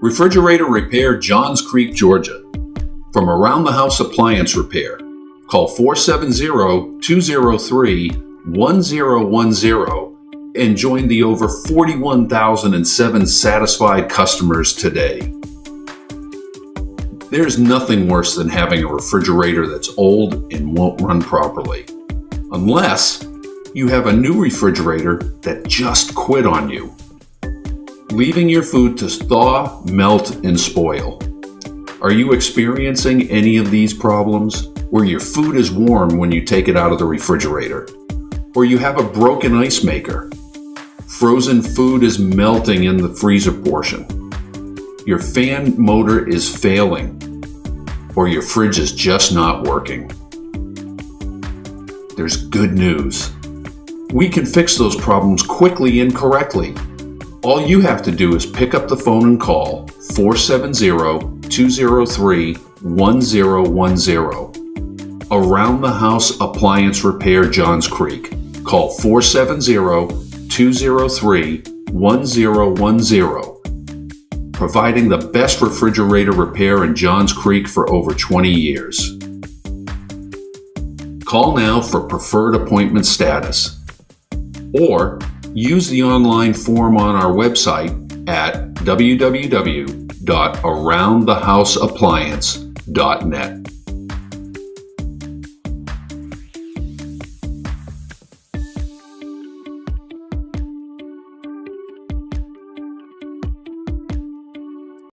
Refrigerator Repair, Johns Creek, Georgia. From Around the House Appliance Repair. Call 470-203-1010 and join the over 41,007 satisfied customers today. There's nothing worse than having a refrigerator that's old and won't run properly. Unless you have a new refrigerator that just quit on you, leaving your food to thaw, melt, and spoil. Are you experiencing any of these problems where your food is warm when you take it out of the refrigerator? Or you have a broken ice maker? Frozen food is melting in the freezer portion. Your fan motor is failing, or your fridge is just not working. There's good news. We can fix those problems quickly and correctly. All you have to do is pick up the phone and call 470-203-1010. Around the House Appliance Repair, Johns Creek. Call 470-203-1010. Providing the best refrigerator repair in Johns Creek for over 20 years. Call now for preferred appointment status, or use the online form on our website at www.aroundthehouseappliance.net.